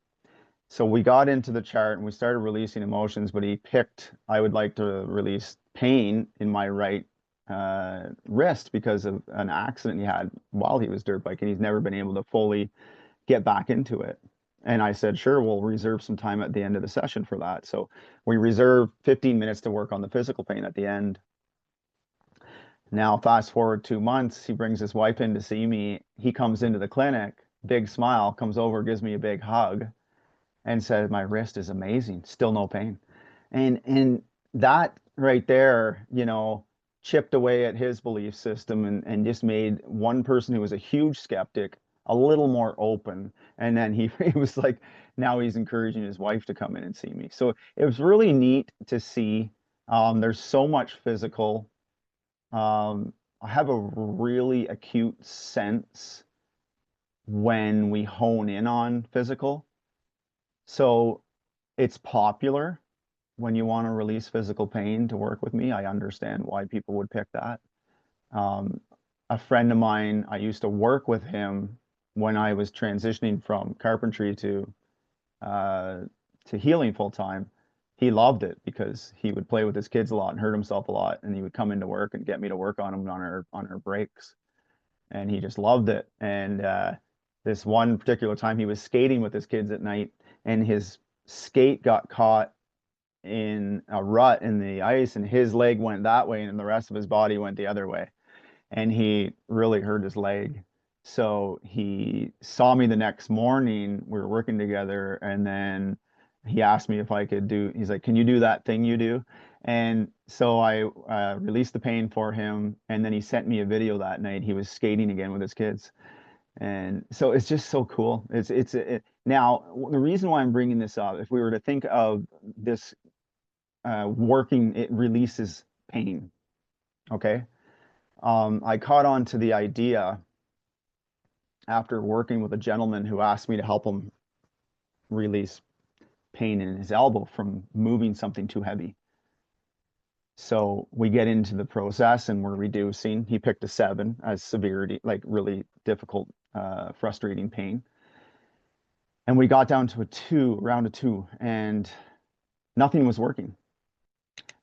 So we got into the chart and we started releasing emotions, but he picked, I would like to release pain in my right wrist because of an accident he had while he was dirt biking. He's never been able to fully get back into it. And I said, sure, we'll reserve some time at the end of the session for that. So we reserved 15 minutes to work on the physical pain at the end. Now, fast forward 2 months, he brings his wife in to see me. He comes into the clinic, big smile, comes over, gives me a big hug and said my wrist is amazing, still no pain. And that right there, chipped away at his belief system and just made one person who was a huge skeptic a little more open. And then he was like, now he's encouraging his wife to come in and see me. So it was really neat to see. There's so much physical. I have a really acute sense when we hone in on physical. So it's popular when you want to release physical pain to work with me. I understand why people would pick that. Um, a friend of mine, I used to work with him when I was transitioning from carpentry uh, to healing full time. He loved it because he would play with his kids a lot and hurt himself a lot, and he would come into work and get me to work on him on our breaks, and he just loved it. And this one particular time, he was skating with his kids at night, and his skate got caught in a rut in the ice, and his leg went that way, and the rest of his body went the other way, and he really hurt his leg. So he saw me the next morning. We were working together, and then he asked me if I could do. He's like, "Can you do that thing you do?" And so I released the pain for him, and then he sent me a video that night. He was skating again with his kids, and so it's just so cool. Now the reason why I'm bringing this up, if we were to think of this working, it releases pain. Okay. I caught on to the idea after working with a gentleman who asked me to help him release pain in his elbow from moving something too heavy. So we get into the process and we're reducing. He picked a 7 as severity, like really difficult, frustrating pain. And we got down to a 2, around a 2, and nothing was working.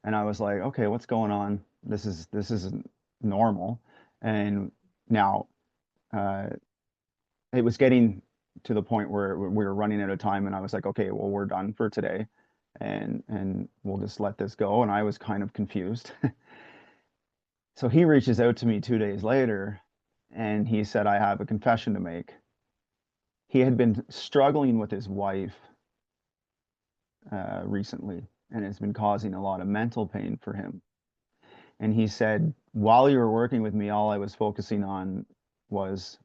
And I was like, okay, what's going on? This isn't normal. And now uh, it was getting to the point where we were running out of time, and I was like, okay, well, we're done for today, and we'll just let this go. And I was kind of confused. So he reaches out to me 2 days later, and he said, I have a confession to make. He had been struggling with his wife recently, and it's been causing a lot of mental pain for him. And he said, while you were working with me, all I was focusing on was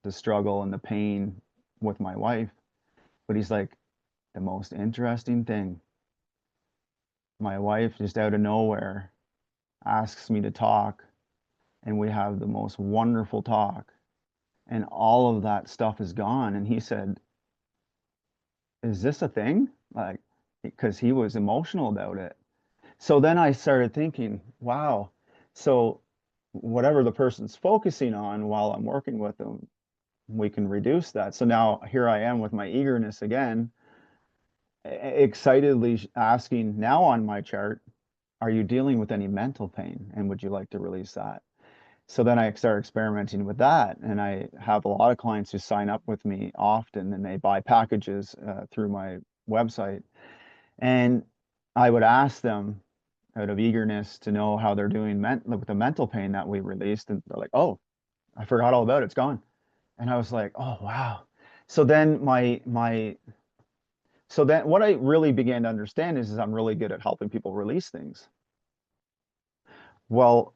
the struggle and the pain with my wife. But he's like, the most interesting thing, my wife just out of nowhere asks me to talk, and we have the most wonderful talk, and all of that stuff is gone. And he said, is this a thing? Like, because he was emotional about it. So then I started thinking, wow, so whatever the person's focusing on while I'm working with them, we can reduce that. So now here I am with my eagerness again, excitedly asking now on my chart, are you dealing with any mental pain? And would you like to release that? So then I start experimenting with that. And I have a lot of clients who sign up with me often and they buy packages through my website. And I would ask them out of eagerness to know how they're doing with the mental pain that we released. And they're like, oh, I forgot all about it. It's gone. And I was like, oh, wow. So then so then what I really began to understand is I'm really good at helping people release things. Well,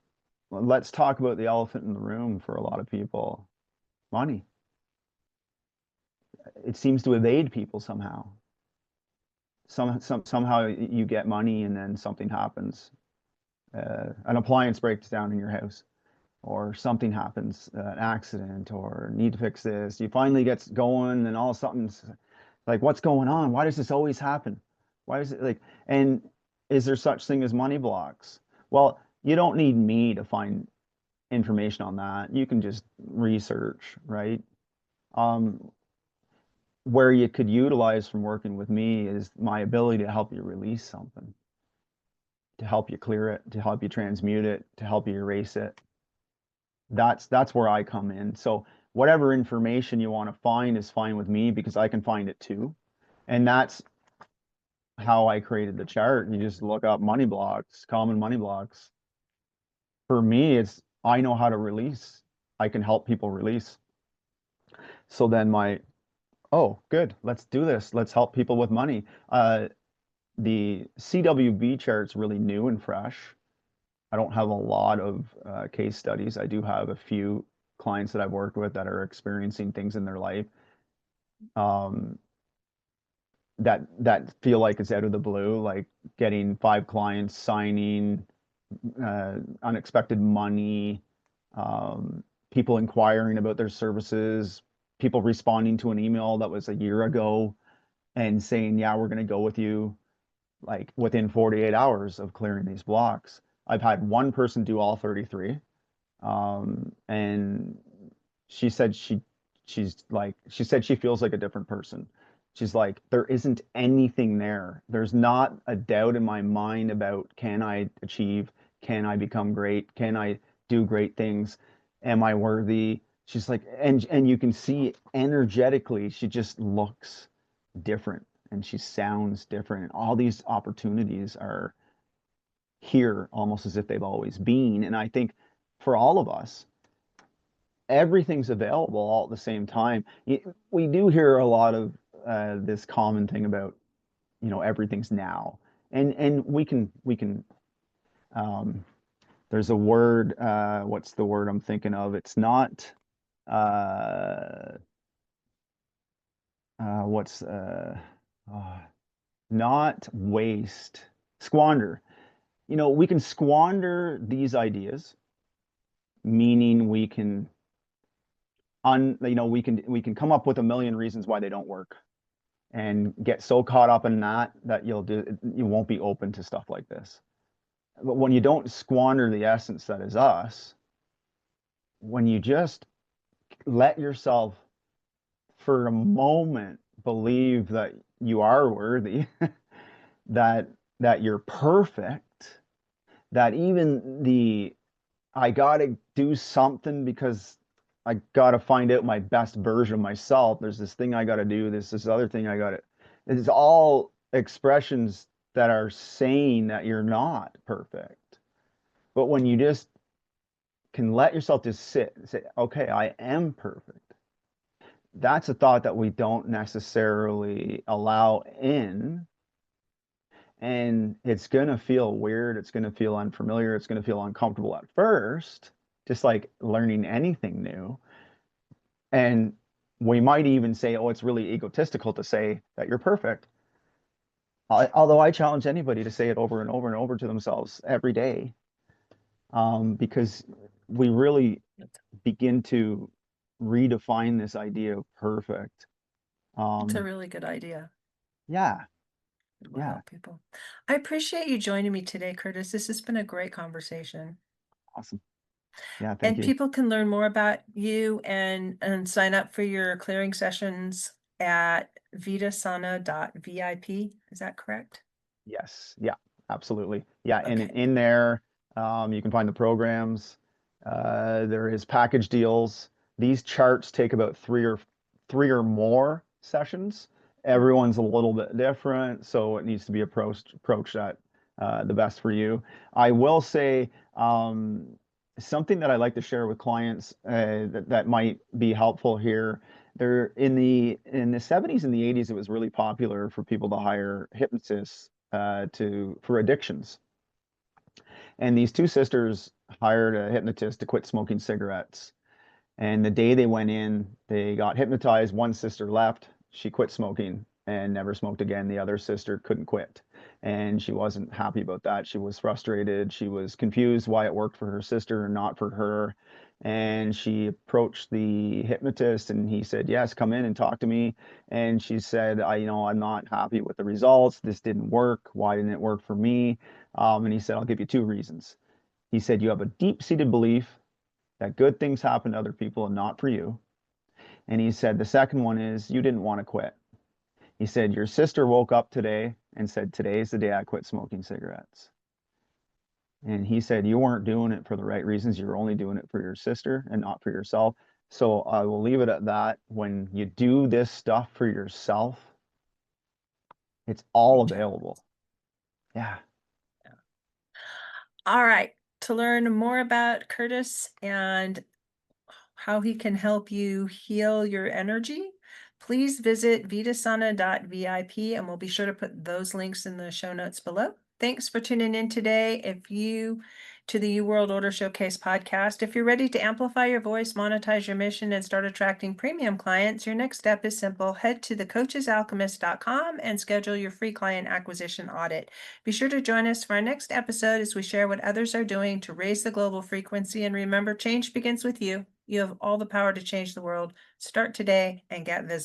let's talk about the elephant in the room for a lot of people, money. It seems to evade people somehow. Somehow you get money and then something happens. An appliance breaks down in your house, or something happens, an accident, or need to fix this. You finally get going, and all of a sudden, like, what's going on? Why does this always happen? Why is it like, and is there such thing as money blocks? Well, you don't need me to find information on that. You can just research, right? Um, where you could utilize from working with me is my ability to help you release something, to help you clear it, to help you transmute it, to help you erase it. That's where I come in. So whatever information you want to find is fine with me because I can find it too. And that's how I created the chart. You just look up money blocks, common money blocks. For me, it's I know how to release. I can help people release. So then oh, good, let's do this. Let's help people with money. The CWB chart's really new and fresh. I don't have a lot of case studies. I do have a few clients that I've worked with that are experiencing things in their life um, that feel like it's out of the blue, like getting 5 clients signing, unexpected money, um, people inquiring about their services, people responding to an email that was a year ago and saying, yeah, we're going to go with you like within 48 hours of clearing these blocks. I've had one person do all 33. And she said she said she feels like a different person. She's like, there isn't anything there. There's not a doubt in my mind about can I achieve, can I become great, can I do great things, am I worthy? She's like, and you can see energetically, she just looks different and she sounds different. And all these opportunities are here almost as if they've always been. And I think for all of us, everything's available all at the same time. We do hear a lot of this common thing about, everything's now. And we can um, there's a word, what's the word I'm thinking of? It's not uh, what's uh, not waste, squander. We can squander these ideas, meaning we can come up with a million reasons why they don't work and get so caught up in that you won't be open to stuff like this. But when you don't squander the essence that is us, when you just let yourself for a moment believe that you are worthy, that you're perfect, that even I gotta do something because I gotta find out my best version of myself. There's this thing I gotta do, this other thing I gotta. It's all expressions that are saying that you're not perfect. But when you just can let yourself just sit and say, okay, I am perfect. That's a thought that we don't necessarily allow in. And it's going to feel weird. It's going to feel unfamiliar. It's going to feel uncomfortable at first, just like learning anything new. And We might even say, oh, it's really egotistical to say that you're perfect. Although I challenge anybody to say it over and over and over to themselves every day, because we really begin to redefine this idea of perfect. It's a Um, really good idea. yeah, It will yeah, help people. I appreciate you joining me today, Curtis. This has been a great conversation. awesome. Yeah, thank And you. people can learn more about you and sign up for your clearing sessions at vitasauna.vip. Is that correct? Yes, yeah, absolutely. Yeah, and Okay. in there, you can find the programs. There is package deals. These charts take about three or more sessions. Everyone's a little bit different, so it needs to be approached at the best for you. I will say something that I like to share with clients that might be helpful here. There in the 70s and the 80s, it was really popular for people to hire hypnotists to for addictions. And these two sisters hired a hypnotist to quit smoking cigarettes. And the day they went in, they got hypnotized. One sister left. She quit smoking and never smoked again. The other sister couldn't quit. And she wasn't happy about that. She was frustrated. She was confused why it worked for her sister and not for her. And she approached the hypnotist and he said, yes, come in and talk to me. And she said, I'm not happy with the results. This didn't work. Why didn't it work for me? And he said, I'll give you two reasons. He said, you have a deep-seated belief that good things happen to other people and not for you. And he said, the second one is you didn't want to quit. He said, your sister woke up today and said, today's the day I quit smoking cigarettes. And he said, you weren't doing it for the right reasons. You were only doing it for your sister and not for yourself. So I will leave it at that. When you do this stuff for yourself, it's all Reach out. available. Yeah. All right. To learn more about Curtis and how he can help you heal your energy, please visit vitasauna.vip and we'll be sure to put those links in the show notes below. Thanks for tuning in today. To the U World Order Showcase podcast. If you're ready to amplify your voice, monetize your mission, and start attracting premium clients, your next step is simple. Head to thecoachesalchemist.com and schedule your free client acquisition audit. Be sure to join us for our next episode as we share what others are doing to raise the global frequency. And remember, change begins with you. You have all the power to change the world. Start today and get visible.